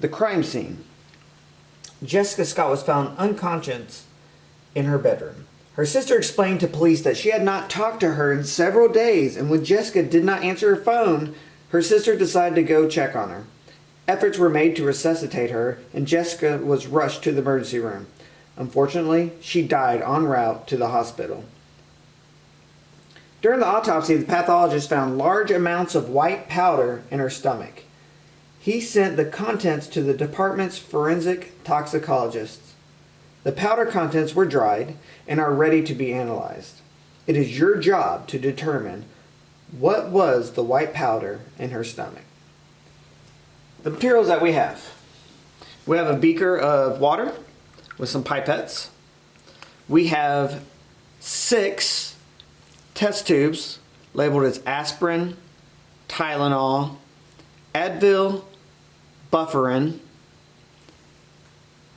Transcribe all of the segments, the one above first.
The crime scene. Jessica Scott was found unconscious in her bedroom. Her sister explained to police that she had not talked to her in several days, and when Jessica did not answer her phone, her sister decided to go check on her. Efforts were made to resuscitate her, and Jessica was rushed to the emergency room. Unfortunately, she died en route to the hospital. During the autopsy, the pathologist found large amounts of white powder in her stomach. He sent the contents to the department's forensic toxicologists. The powder contents were dried and are ready to be analyzed. It is your job to determine what was the white powder in her stomach. The materials that we have. We have a beaker of water with some pipettes. We have 6 test tubes labeled as aspirin, Tylenol, Advil, Bufferin,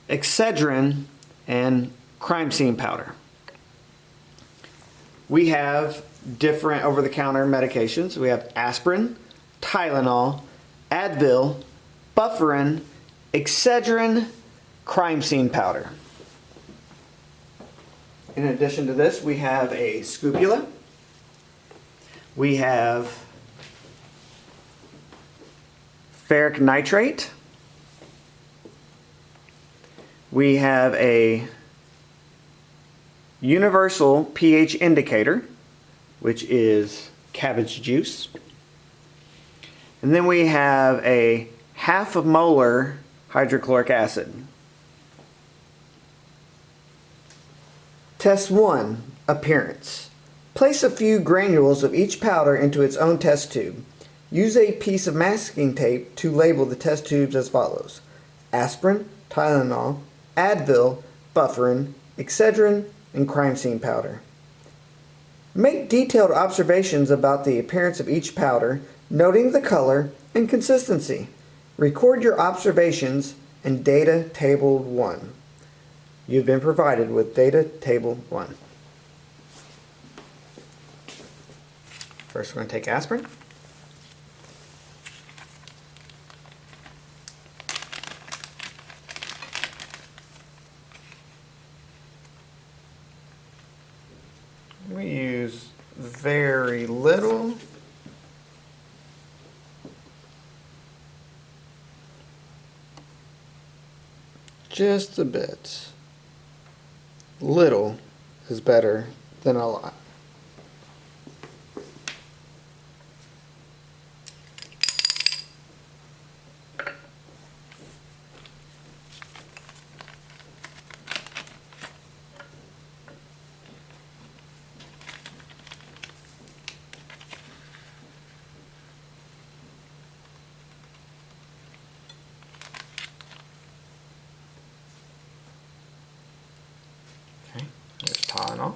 Excedrin, and crime scene powder. We have different over-the-counter medications. We have aspirin, Tylenol, Advil, Bufferin, Excedrin, crime scene powder. In addition to this, we have a scopula. We have ferric nitrate. We have a universal pH indicator, which is cabbage juice. And then we have a 1/2 molar hydrochloric acid. Test 1, appearance. Place a few granules of each powder into its own test tube. Use a piece of masking tape to label the test tubes as follows: aspirin, Tylenol, Advil, Bufferin, Excedrin, and crime scene powder. Make detailed observations about the appearance of each powder, noting the color and consistency. Record your observations in Data Table 1. You've been provided with Data Table 1. First, we're going to take aspirin. We use very little. Just a bit. Little is better than a lot. Okay, there's Tylenol.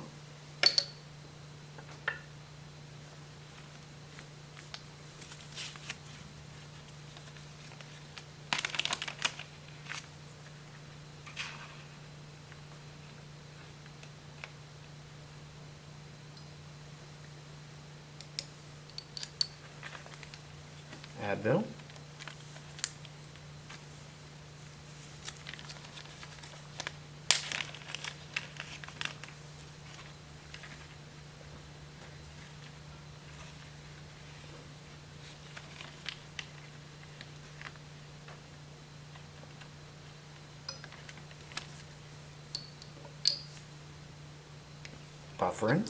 Advil. Bufferin.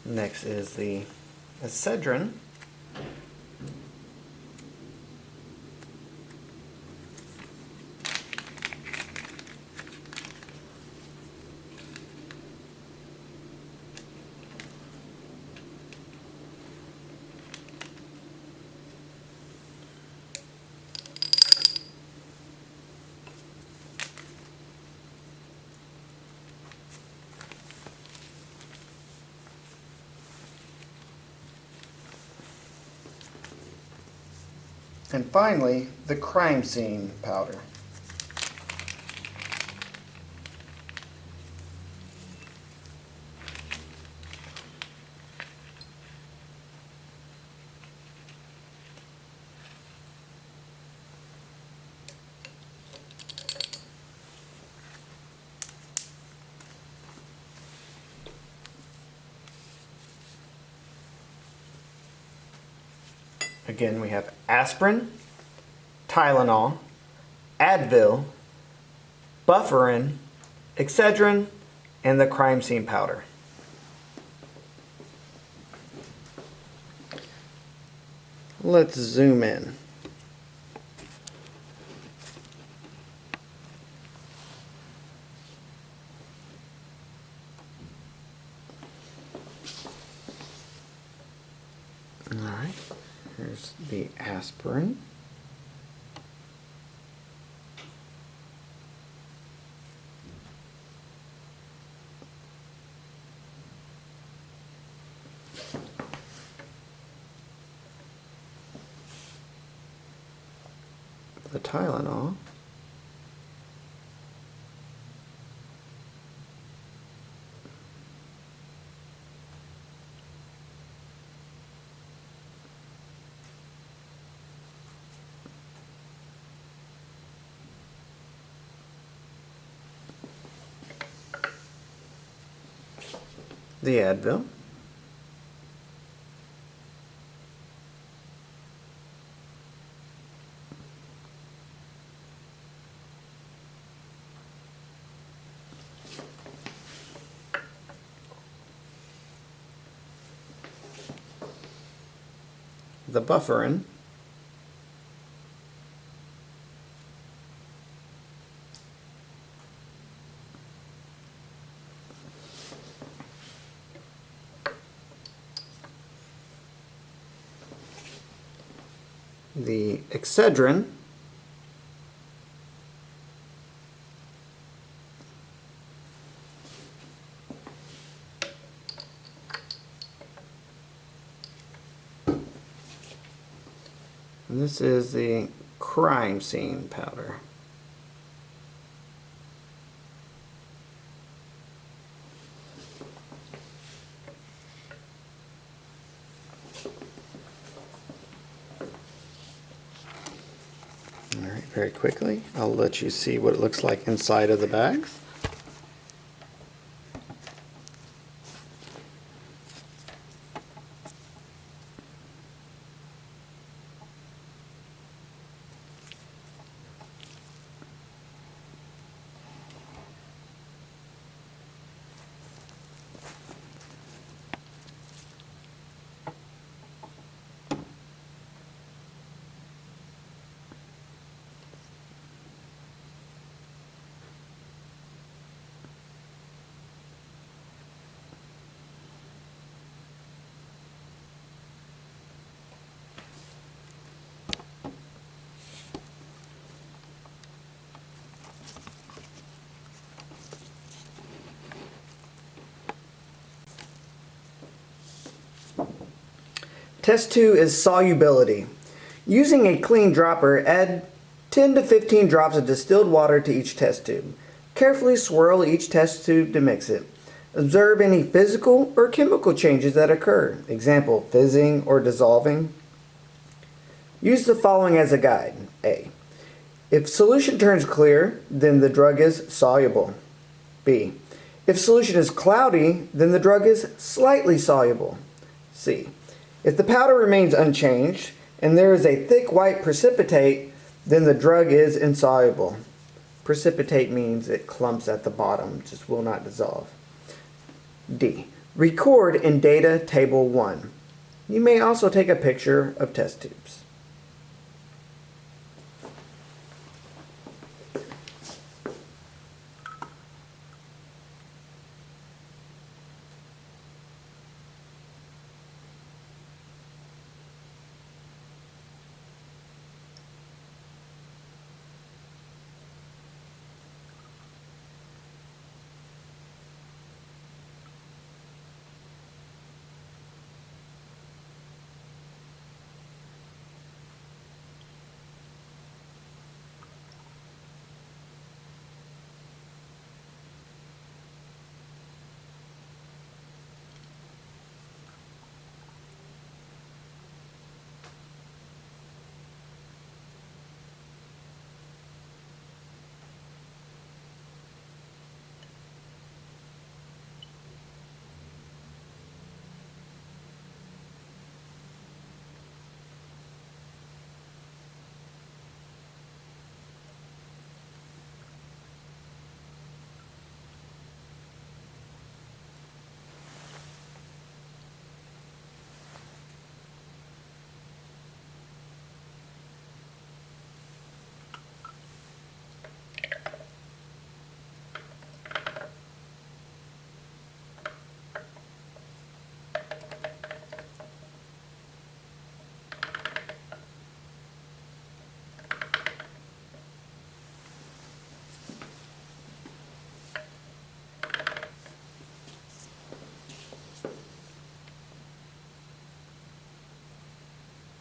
Next is the Excedrin. And finally, the crime scene powder. Again, we have aspirin, Tylenol, Advil, Bufferin, Excedrin, and the crime scene powder. Let's zoom in. All right, here's the aspirin. The Tylenol. The Advil. The Bufferin. The Excedrin. And this is the crime scene powder. All right, very quickly, I'll let you see what it looks like inside of the bags. Test 2 is solubility. Using a clean dropper, add 10 to 15 drops of distilled water to each test tube. Carefully swirl each test tube to mix it. Observe any physical or chemical changes that occur. Example, fizzing or dissolving. Use the following as a guide. A. If solution turns clear, then the drug is soluble. B. If solution is cloudy, then the drug is slightly soluble. C. If the powder remains unchanged and there is a thick white precipitate, then the drug is insoluble. Precipitate means it clumps at the bottom, just will not dissolve. D. Record in data table 1. You may also take a picture of test tubes.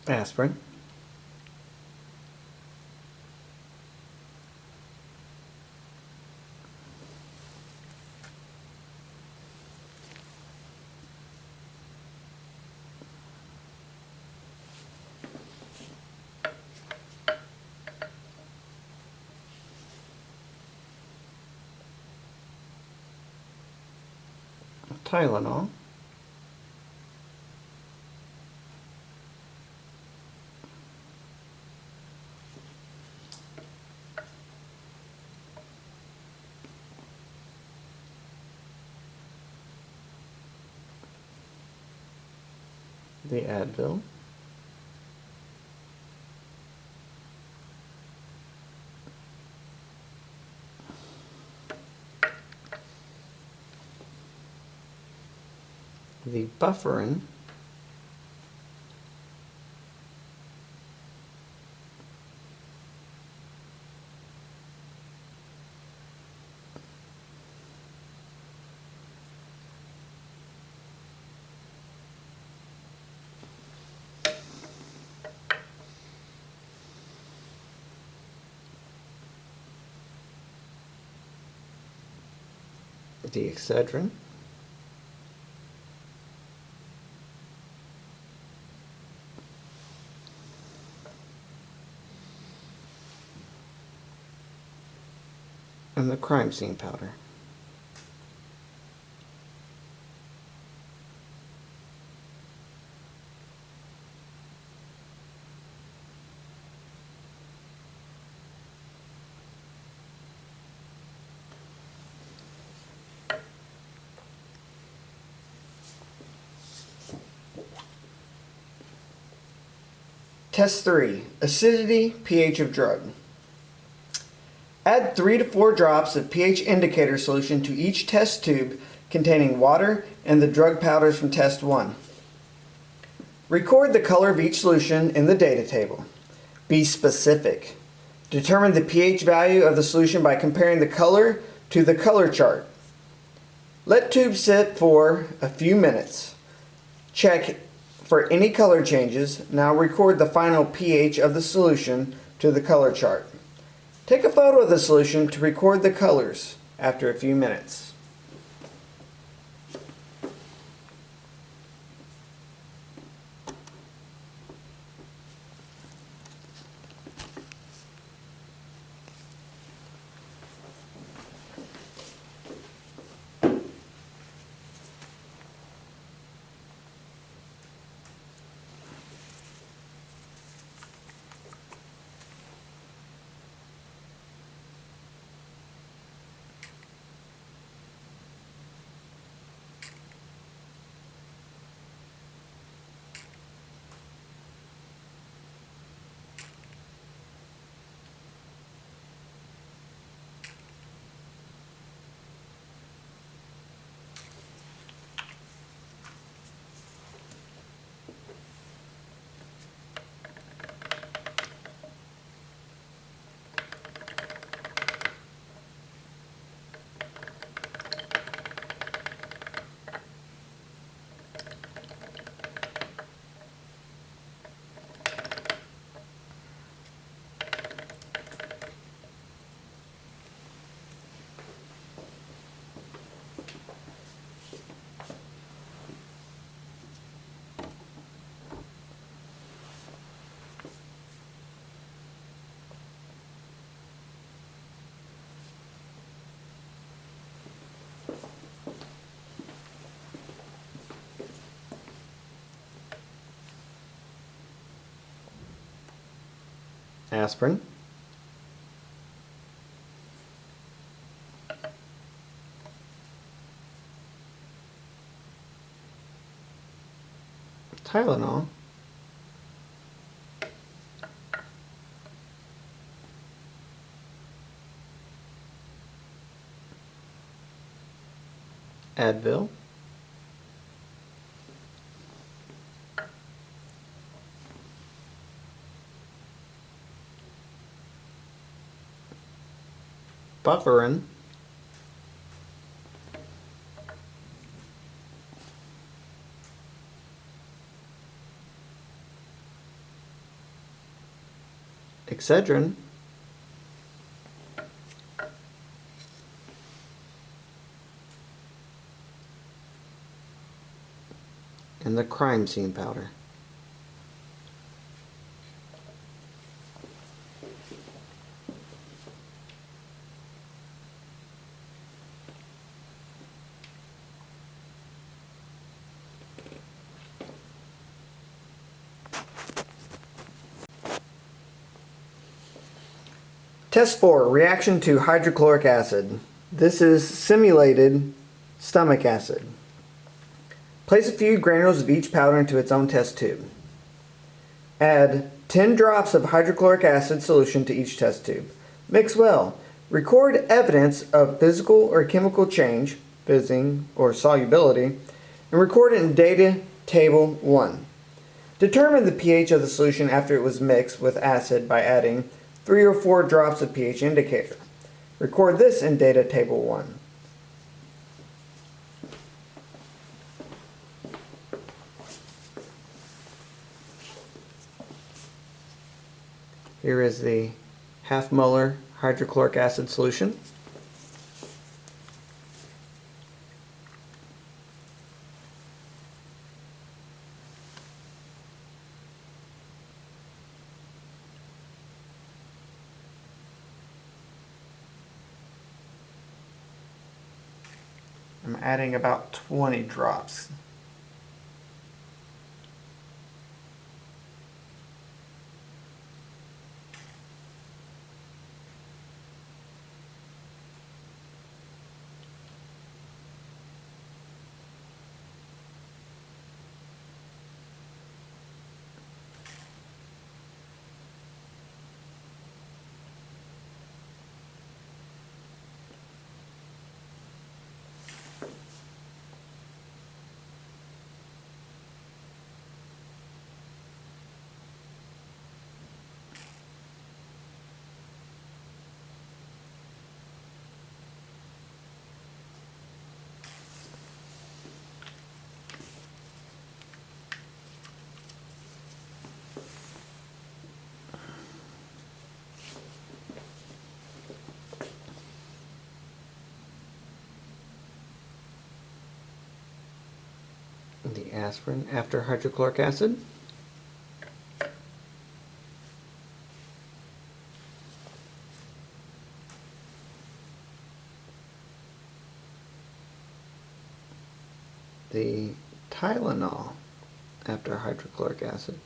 Aspirin. Tylenol. The Advil. The Bufferin. The Excedrin. And the crime scene powder. Test 3. Acidity, pH of drug. Add 3 to 4 drops of pH indicator solution to each test tube containing water and the drug powders from test 1. Record the color of each solution in the data table. Be specific. Determine the pH value of the solution by comparing the color to the color chart. Let tubes sit for a few minutes. Check for any color changes. Now record the final pH of the solution to the color chart. Take a photo of the solution to record the colors after a few minutes. Aspirin. Tylenol. Advil. Bufferin. Excedrin, and the crime scene powder. Test 4, reaction to hydrochloric acid. This is simulated stomach acid. Place a few granules of each powder into its own test tube. Add 10 drops of hydrochloric acid solution to each test tube. Mix well. Record evidence of physical or chemical change, fizzing or solubility, and record it in data table 1. Determine the pH of the solution after it was mixed with acid by adding 3 or 4 drops of pH indicator. Record this in data table 1. Here is the half molar hydrochloric acid solution. I'm adding about 20 drops. The aspirin after hydrochloric acid. The Tylenol after hydrochloric acid.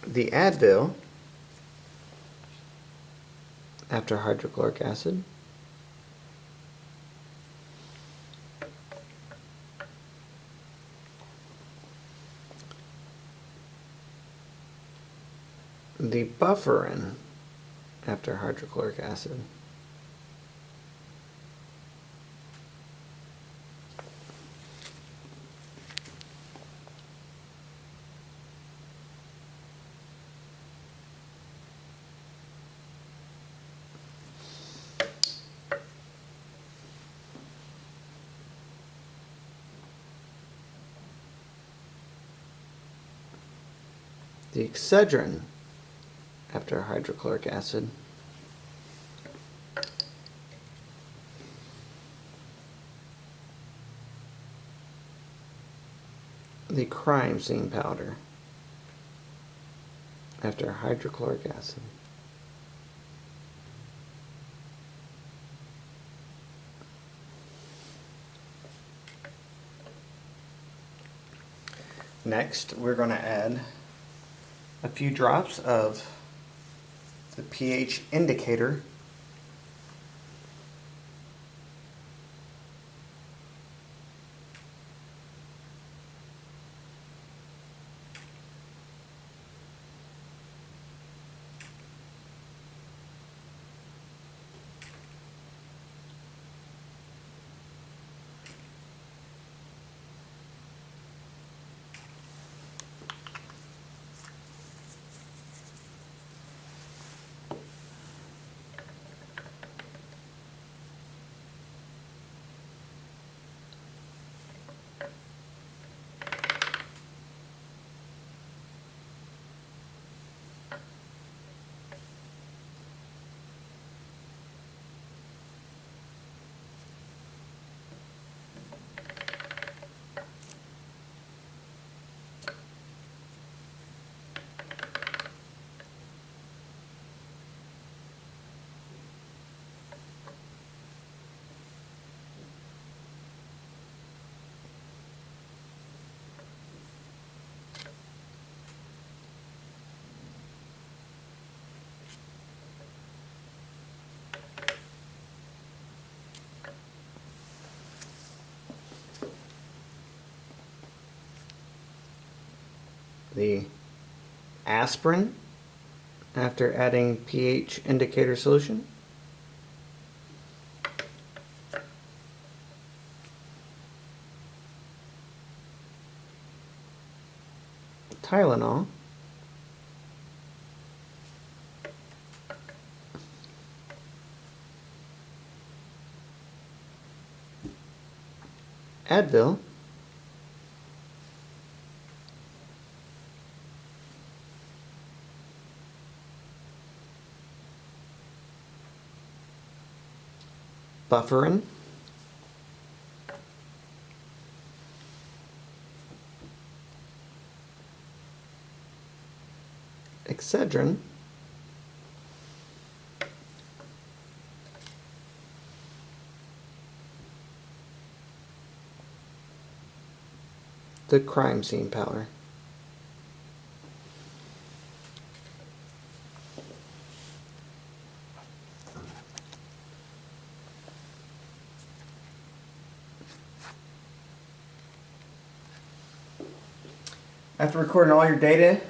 The Advil after hydrochloric acid. The Bufferin after hydrochloric acid. The Excedrin after hydrochloric acid. The crime scene powder after hydrochloric acid. Next, we're going to add a few drops of the pH indicator . the aspirin after adding pH indicator solution. Tylenol. Advil. Bufferin. Excedrin. The crime scene powder. After recording all your data,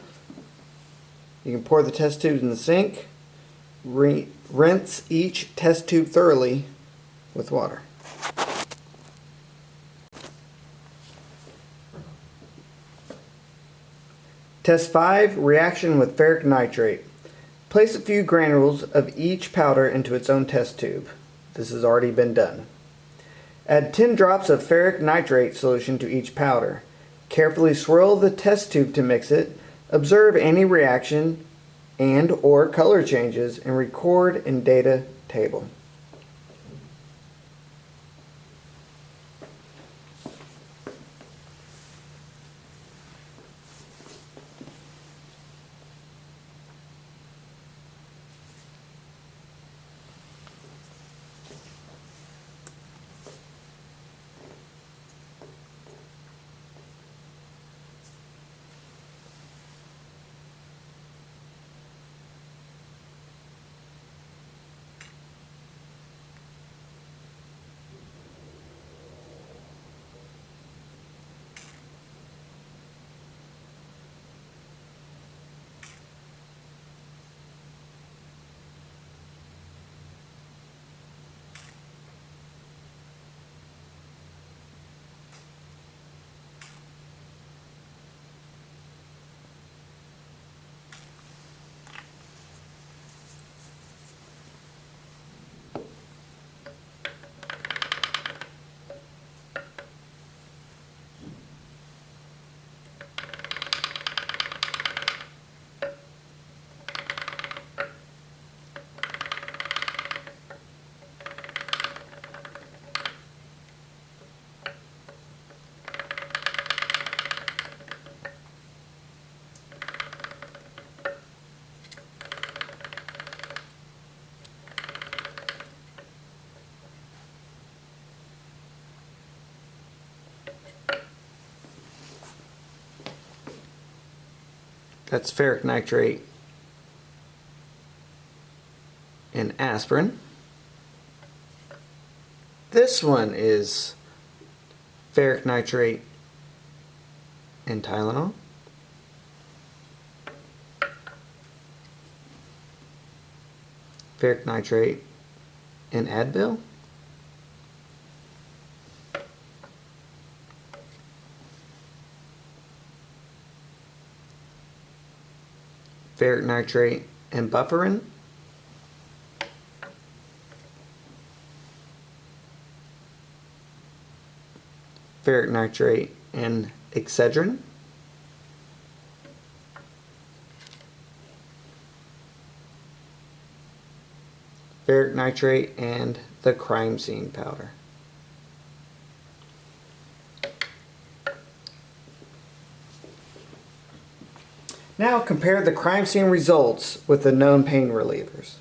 you can pour the test tubes in the sink, rinse each test tube thoroughly with water. Test 5, reaction with ferric nitrate. Place a few granules of each powder into its own test tube. This has already been done. Add 10 drops of ferric nitrate solution to each powder. Carefully swirl the test tube to mix it. Observe any reaction and or color changes and record in data table. That's ferric nitrate and aspirin. This one is ferric nitrate and Tylenol. Ferric nitrate and Advil. Ferric nitrate and bufferin. Ferric nitrate and Excedrin. Ferric nitrate and the crime scene powder. Now compare the crime scene results with the known pain relievers.